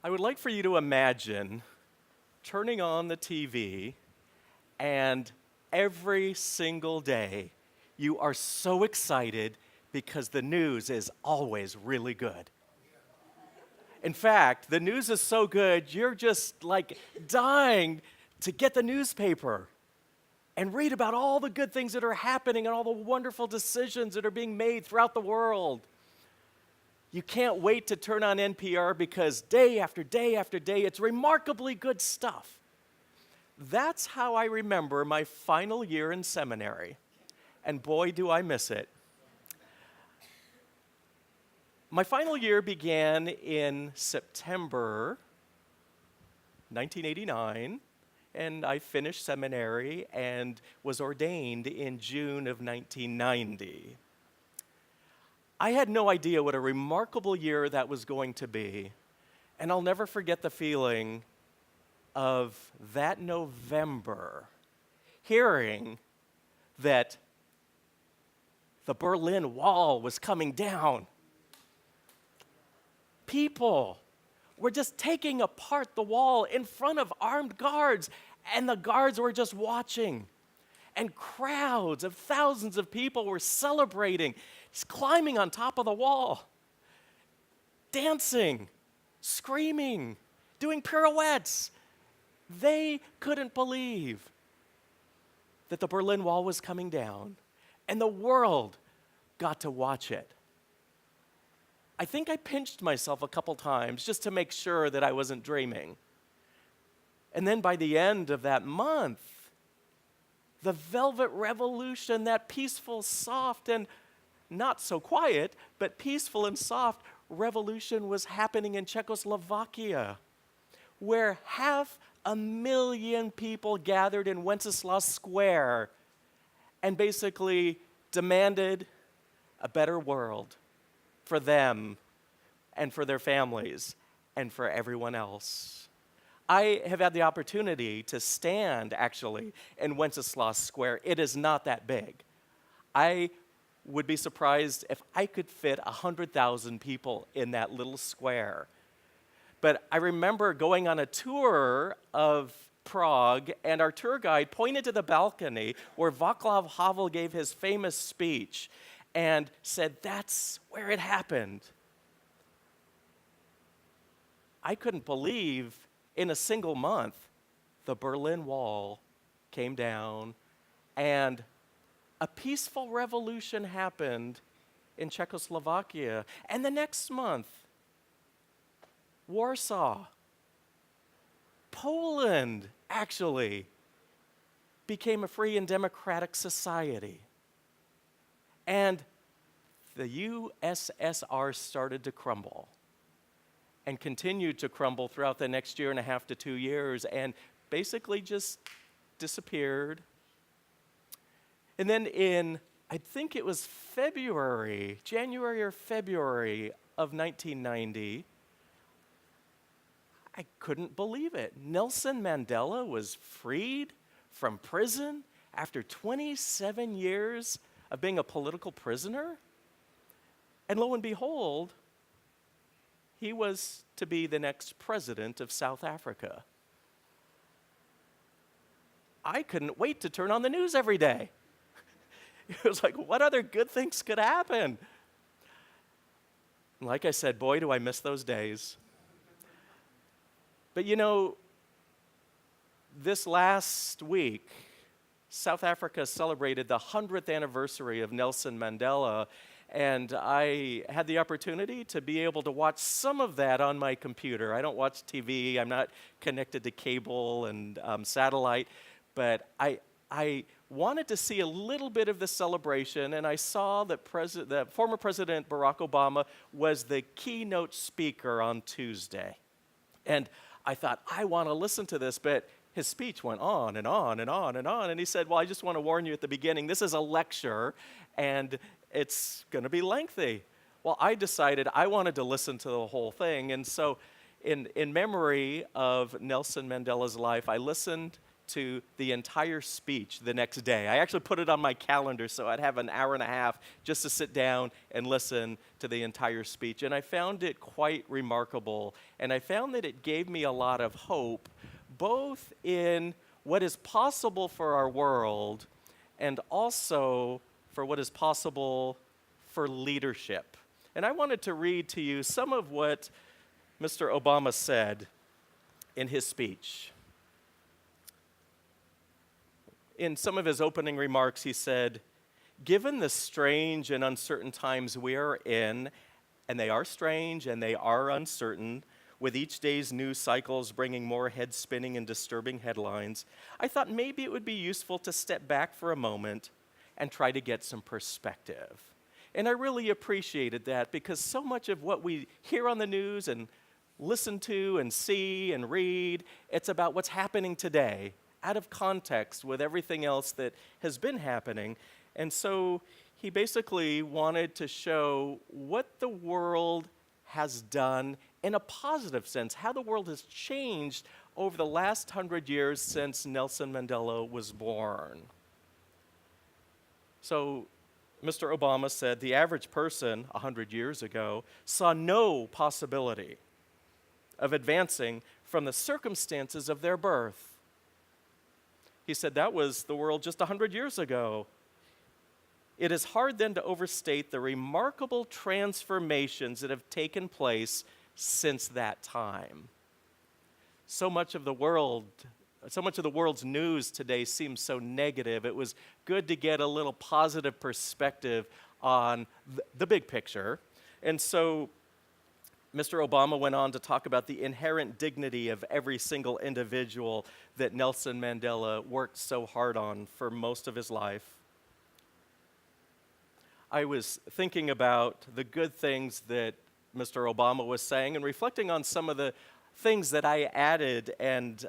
I would like for you to imagine turning on the TV and every single day you are so excited because the news is always really good. In fact, the news is so good, you're just like dying to get the newspaper and read about all the good things that are happening and all the wonderful decisions that are being made throughout the world. You can't wait to turn on NPR because day after day after day, it's remarkably good stuff. That's how I remember my final year in seminary. And boy, do I miss it. My final year began in September 1989, and I finished seminary and was ordained in June of 1990. I had no idea what a remarkable year that was going to be, and I'll never forget the feeling of that November, hearing that the Berlin Wall was coming down. People were just taking apart the wall in front of armed guards, and the guards were just watching. And crowds of thousands of people were celebrating, just climbing on top of the wall, dancing, screaming, doing pirouettes. They couldn't believe that the Berlin Wall was coming down, and the world got to watch it. I think I pinched myself a couple times just to make sure that I wasn't dreaming. And then by the end of that month, the Velvet Revolution, that peaceful, soft, and not so quiet, but peaceful and soft revolution was happening in Czechoslovakia, where 500,000 people gathered in Wenceslas Square and basically demanded a better world for them and for their families and for everyone else. I have had the opportunity to stand, actually, in Wenceslas Square. It is not that big. I would be surprised if I could fit 100,000 people in that little square. But I remember going on a tour of Prague, and our tour guide pointed to the balcony where Václav Havel gave his famous speech and said, "That's where it happened." I couldn't believe in a single month, the Berlin Wall came down, and a peaceful revolution happened in Czechoslovakia. And the next month, Warsaw, Poland, actually, became a free and democratic society. And the USSR started to crumble, and continued to crumble throughout the next year and a half to 2 years, and basically just disappeared. And then in, I think it was January or February of 1990, I couldn't believe it. Nelson Mandela was freed from prison after 27 years of being a political prisoner. And lo and behold, he was to be the next president of South Africa. I couldn't wait to turn on the news every day. It was like, what other good things could happen? And like I said, boy, do I miss those days. But you know, this last week, South Africa celebrated the 100th anniversary of Nelson Mandela, and I had the opportunity to be able to watch some of that on my computer. I don't watch TV. I'm not connected to cable and satellite, but I wanted to see a little bit of the celebration, and I saw that the former President Barack Obama was the keynote speaker on Tuesday. And I thought, I want to listen to this, but his speech went on and on and on and on, and he said, well, I just want to warn you at the beginning, this is a lecture, and it's going to be lengthy. Well, I decided I wanted to listen to the whole thing, and so in memory of Nelson Mandela's life, I listened to the entire speech the next day. I actually put it on my calendar so I'd have an hour and a half just to sit down and listen to the entire speech. And I found it quite remarkable. And I found that it gave me a lot of hope, both in what is possible for our world and also for what is possible for leadership. And I wanted to read to you some of what Mr. Obama said in his speech. In some of his opening remarks, he said, "Given the strange and uncertain times we are in, and they are strange and they are uncertain, with each day's news cycles bringing more head-spinning and disturbing headlines, I thought maybe it would be useful to step back for a moment and try to get some perspective." And I really appreciated that, because so much of what we hear on the news and listen to and see and read, it's about what's happening today, out of context with everything else that has been happening. And so he basically wanted to show what the world has done in a positive sense, how the world has changed over the last 100 years since Nelson Mandela was born. So Mr. Obama said the average person 100 years ago saw no possibility of advancing from the circumstances of their birth. He said that was the world just 100 years ago. It is hard then to overstate the remarkable transformations that have taken place since that time. So much of the world's news today seems so negative. It was good to get a little positive perspective on the big picture. And so Mr. Obama went on to talk about the inherent dignity of every single individual that Nelson Mandela worked so hard on for most of his life. I was thinking about the good things that Mr. Obama was saying and reflecting on some of the things that I added, and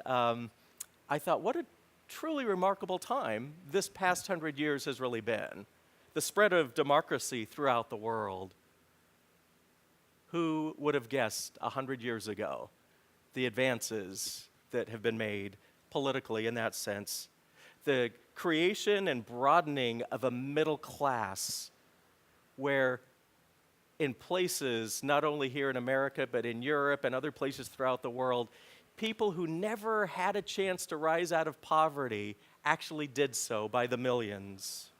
I thought, what a truly remarkable time this past 100 years has really been. The spread of democracy throughout the world. Who would have guessed 100 years ago the advances that have been made politically in that sense? The creation and broadening of a middle class where in places, not only here in America, but in Europe and other places throughout the world, people who never had a chance to rise out of poverty actually did so by the millions.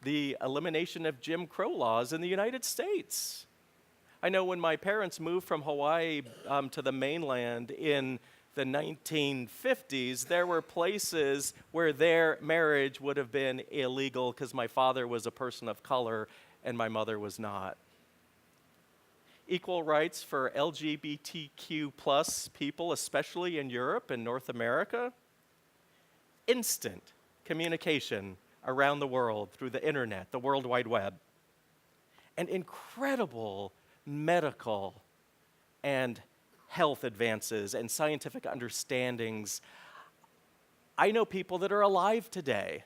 The elimination of Jim Crow laws in the United States. I know when my parents moved from Hawaii to the mainland in the 1950s, there were places where their marriage would have been illegal because my father was a person of color and my mother was not. Equal rights for LGBTQ plus people, especially in Europe and North America. Instant communication around the world through the internet, the World Wide Web. And incredible medical and health advances and scientific understandings. I know people that are alive today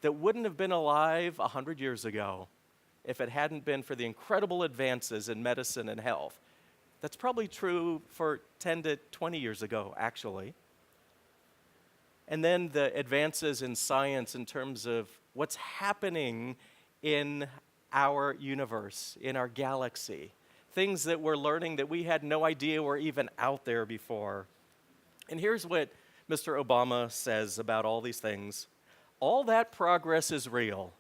that wouldn't have been alive 100 years ago if it hadn't been for the incredible advances in medicine and health. That's probably true for 10 to 20 years ago, actually. And then the advances in science in terms of what's happening in our universe, in our galaxy. Things that we're learning that we had no idea were even out there before. And here's what Mr. Obama says about all these things. All that progress is real.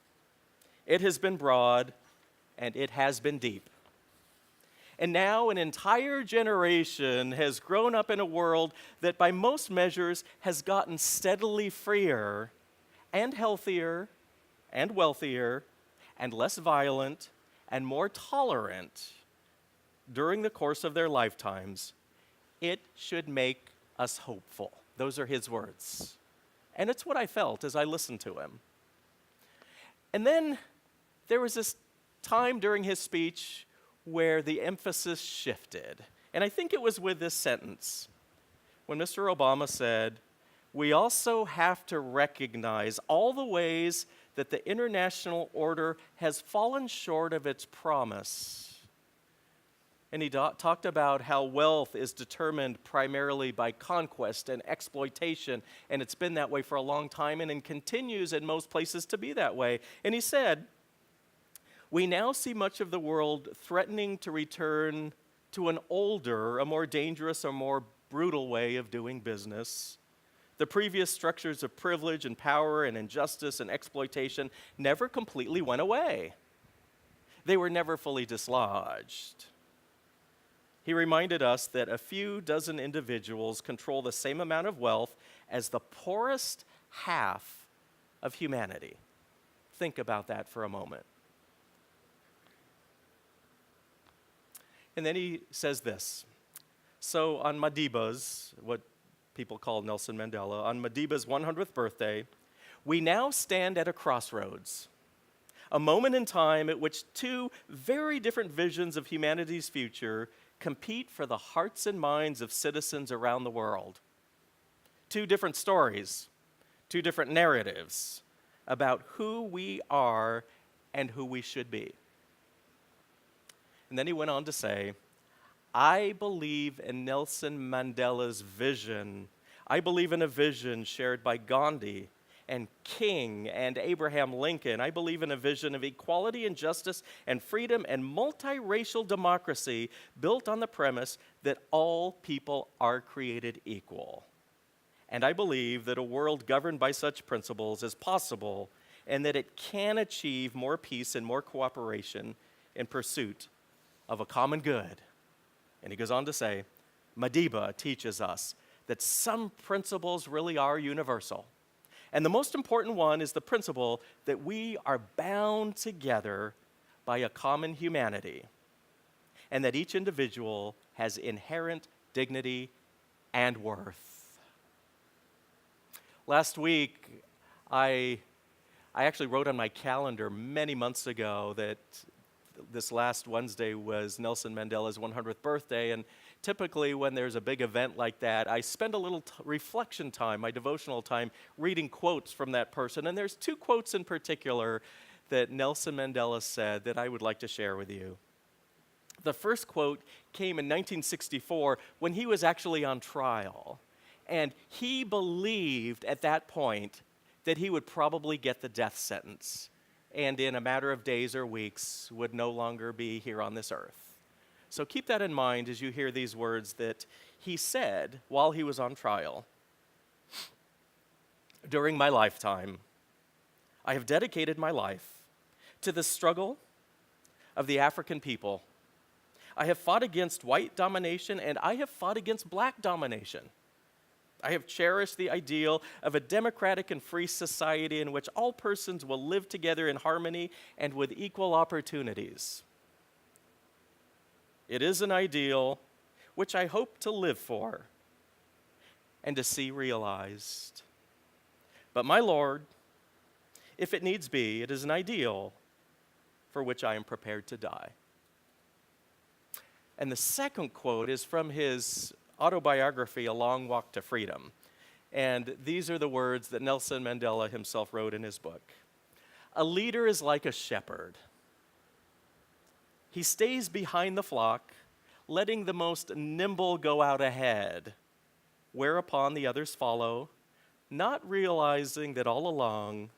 It has been broad, and it has been deep. And now an entire generation has grown up in a world that by most measures has gotten steadily freer and healthier and wealthier and less violent and more tolerant during the course of their lifetimes. It should make us hopeful. Those are his words. And it's what I felt as I listened to him. And then there was this time during his speech where the emphasis shifted. And I think it was with this sentence, when Mr. Obama said, "We also have to recognize all the ways that the international order has fallen short of its promise." And he talked about how wealth is determined primarily by conquest and exploitation, and it's been that way for a long time and continues in most places to be that way. And he said, we now see much of the world threatening to return to an older, a more dangerous, or more brutal way of doing business. The previous structures of privilege and power and injustice and exploitation never completely went away. They were never fully dislodged. He reminded us that a few dozen individuals control the same amount of wealth as the poorest half of humanity. Think about that for a moment. And then he says this. So on Madiba's, what people call Nelson Mandela, on Madiba's 100th birthday, we now stand at a crossroads, a moment in time at which two very different visions of humanity's future compete for the hearts and minds of citizens around the world. Two different stories, two different narratives about who we are and who we should be. And then he went on to say, I believe in Nelson Mandela's vision. I believe in a vision shared by Gandhi and King and Abraham Lincoln. I believe in a vision of equality and justice and freedom and multiracial democracy built on the premise that all people are created equal. And I believe that a world governed by such principles is possible and that it can achieve more peace and more cooperation in pursuit of a common good. And he goes on to say, Madiba teaches us that some principles really are universal. And the most important one is the principle that we are bound together by a common humanity, and that each individual has inherent dignity and worth. Last week, I actually wrote on my calendar many months ago that this last Wednesday was Nelson Mandela's 100th birthday, and typically when there's a big event like that, I spend a little reflection time, my devotional time, reading quotes from that person. And there's two quotes in particular that Nelson Mandela said that I would like to share with you. The first quote came in 1964 when he was actually on trial. And he believed at that point that he would probably get the death sentence, and in a matter of days or weeks would no longer be here on this earth. So keep that in mind as you hear these words that he said while he was on trial. During my lifetime, I have dedicated my life to the struggle of the African people. I have fought against white domination, and I have fought against black domination. I have cherished the ideal of a democratic and free society in which all persons will live together in harmony and with equal opportunities. It is an ideal which I hope to live for and to see realized. But my Lord, if it needs be, it is an ideal for which I am prepared to die. And the second quote is from his autobiography, A Long Walk to Freedom. And these are the words that Nelson Mandela himself wrote in his book. A leader is like a shepherd. He stays behind the flock, letting the most nimble go out ahead, whereupon the others follow, not realizing that all along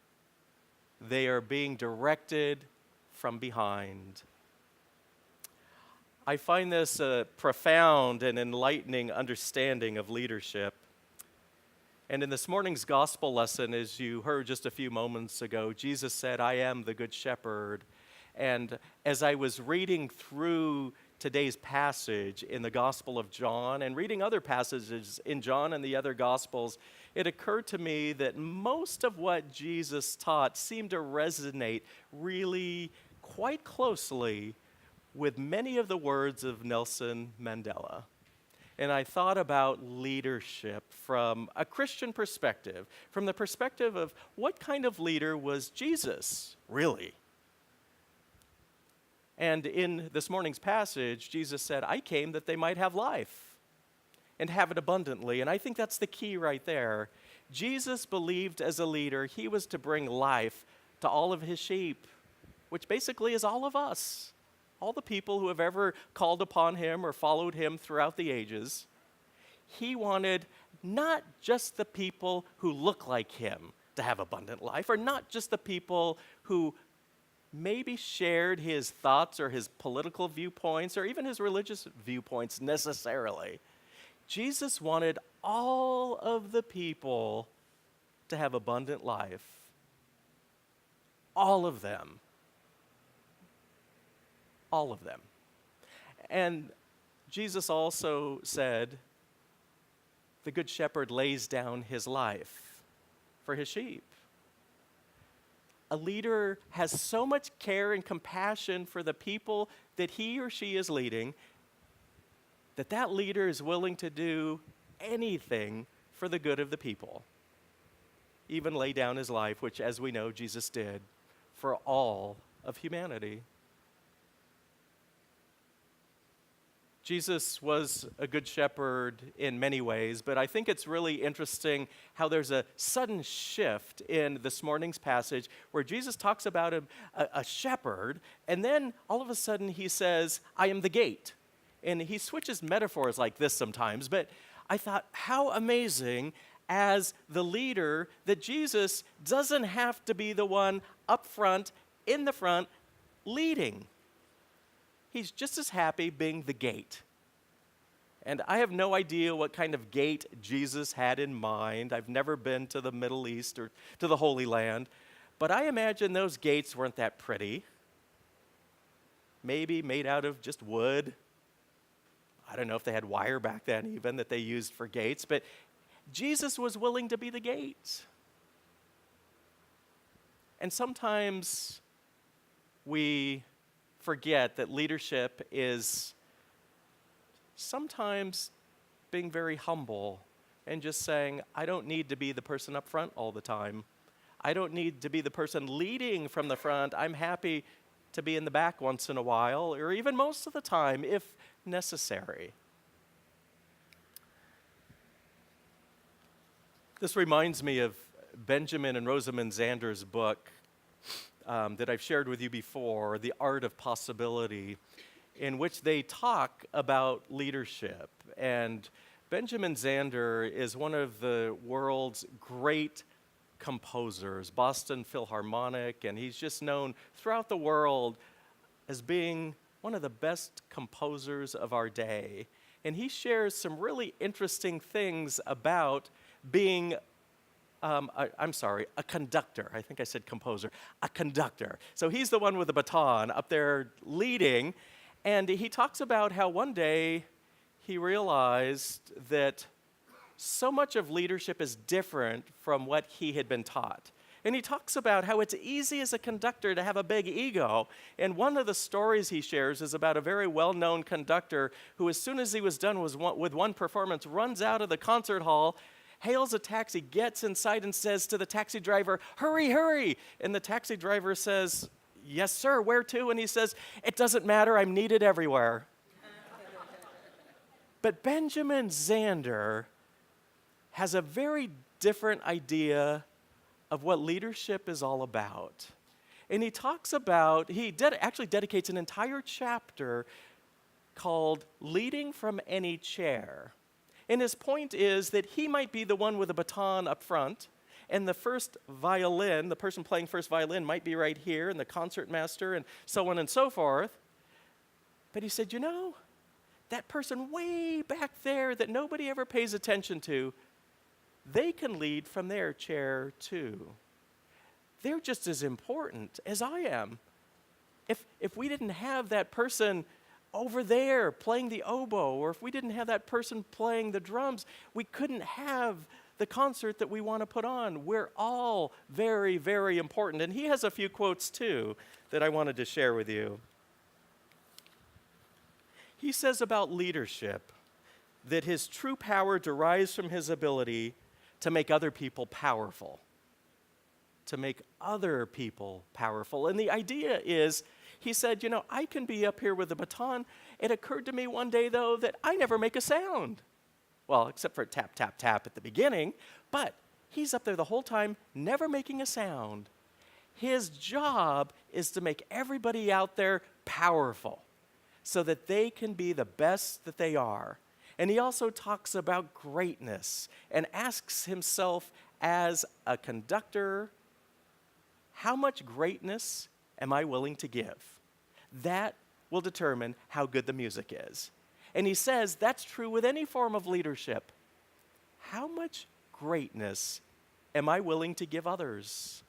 they are being directed from behind. I find this a profound and enlightening understanding of leadership. And in this morning's gospel lesson, as you heard just a few moments ago, Jesus said, I am the good shepherd. And as I was reading through today's passage in the Gospel of John and reading other passages in John and the other Gospels, it occurred to me that most of what Jesus taught seemed to resonate really quite closely with many of the words of Nelson Mandela. And I thought about leadership from a Christian perspective, from the perspective of what kind of leader was Jesus, really? And in this morning's passage, Jesus said, I came that they might have life and have it abundantly. And I think that's the key right there. Jesus believed as a leader he was to bring life to all of his sheep, which basically is all of us. all the people who have ever called upon him or followed him throughout the ages. He wanted not just the people who look like him to have abundant life, or not just the people who maybe shared his thoughts or his political viewpoints or even his religious viewpoints necessarily. Jesus wanted all of the people to have abundant life. All of them. All of them. And Jesus also said, the Good Shepherd lays down his life for his sheep. A leader has so much care and compassion for the people that he or she is leading that that leader is willing to do anything for the good of the people. Even lay down his life, which, as we know, Jesus did for all of humanity. Jesus was a good shepherd in many ways, but I think it's really interesting how there's a sudden shift in this morning's passage where Jesus talks about a shepherd, and then all of a sudden he says, I am the gate. And he switches metaphors like this sometimes, but I thought, how amazing as the leader that Jesus doesn't have to be the one up front, in the front, leading. He's just as happy being the gate. And I have no idea what kind of gate Jesus had in mind. I've never been to the Middle East or to the Holy Land, but I imagine those gates weren't that pretty. Maybe made out of just wood. I don't know if they had wire back then even that they used for gates, but Jesus was willing to be the gate. And sometimes we forget that leadership is sometimes being very humble and just saying, I don't need to be the person up front all the time. I don't need to be the person leading from the front. I'm happy to be in the back once in a while, or even most of the time, if necessary. This reminds me of Benjamin and Rosamund Zander's book that I've shared with you before, The Art of Possibility, in which they talk about leadership. And Benjamin Zander is one of the world's great composers, Boston Philharmonic, and he's just known throughout the world as being one of the best composers of our day. And he shares some really interesting things about being a conductor. I think I said composer. A conductor. So he's the one with the baton up there leading. And he talks about how one day he realized that so much of leadership is different from what he had been taught. And he talks about how it's easy as a conductor to have a big ego. And one of the stories he shares is about a very well-known conductor who, as soon as he was done with one performance, runs out of the concert hall, hails a taxi, gets inside and says to the taxi driver, hurry, hurry. And the taxi driver says, yes, sir, where to? And he says, it doesn't matter, I'm needed everywhere. But Benjamin Zander has a very different idea of what leadership is all about. And he talks about, actually dedicates an entire chapter called Leading from Any Chair. And his point is that he might be the one with a baton up front, and the first violin, the person playing first violin might be right here, and the concertmaster, and so on and so forth. But he said, that person way back there that nobody ever pays attention to, they can lead from their chair too. They're just as important as I am. If we didn't have that person over there playing the oboe, or if we didn't have that person playing the drums, we couldn't have the concert that we want to put on. We're all very, very important. And he has a few quotes too that I wanted to share with you. He says about leadership that his true power derives from his ability to make other people powerful. To make other people powerful. And the idea is, he said, I can be up here with a baton. It occurred to me one day, though, that I never make a sound. Well, except for tap, tap, tap at the beginning. But he's up there the whole time, never making a sound. His job is to make everybody out there powerful. so that they can be the best that they are. And he also talks about greatness and asks himself as a conductor, how much greatness am I willing to give? That will determine how good the music is. And he says that's true with any form of leadership. How much greatness am I willing to give others?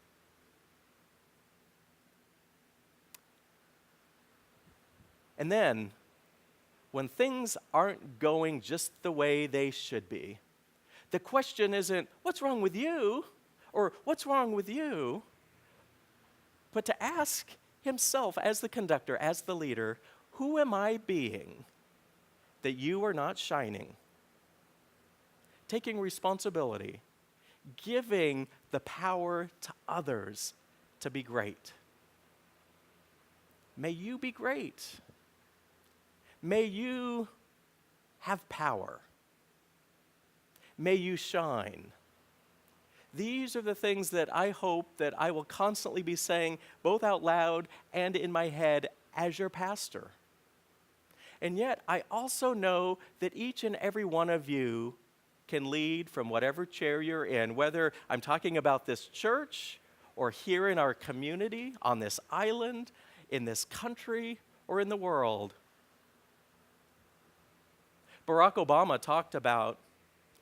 And then, when things aren't going just the way they should be, the question isn't, what's wrong with you? Or what's wrong with you? But to ask himself as the conductor, as the leader, who am I being that you are not shining? Taking responsibility, giving the power to others to be great. May you be great. May you have power. May you shine. These are the things that I hope that I will constantly be saying both out loud and in my head as your pastor. And yet, I also know that each and every one of you can lead from whatever chair you're in, whether I'm talking about this church or here in our community, on this island, in this country, or in the world. Barack Obama talked about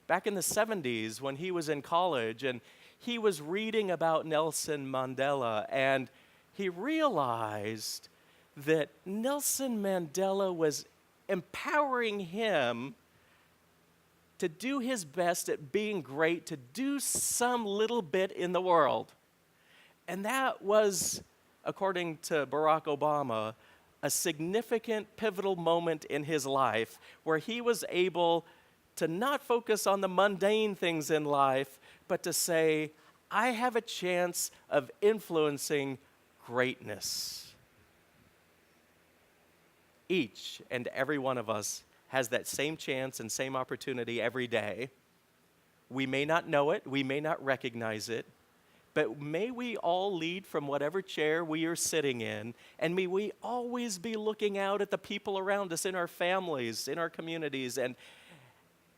back in the 70s when he was in college and he was reading about Nelson Mandela, and he realized that Nelson Mandela was empowering him to do his best at being great, to do some little bit in the world. And that was, according to Barack Obama, a significant, pivotal moment in his life where he was able to not focus on the mundane things in life, but to say, I have a chance of influencing greatness. Each and every one of us has that same chance and same opportunity every day. We may not know it, we may not recognize it, but may we all lead from whatever chair we are sitting in, and may we always be looking out at the people around us in our families, in our communities, and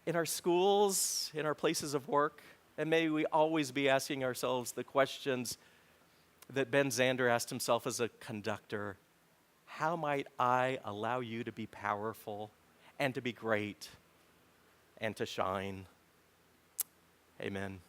in our schools, in our places of work, and may we always be asking ourselves the questions that Ben Zander asked himself as a conductor. How might I allow you to be powerful and to be great and to shine? Amen.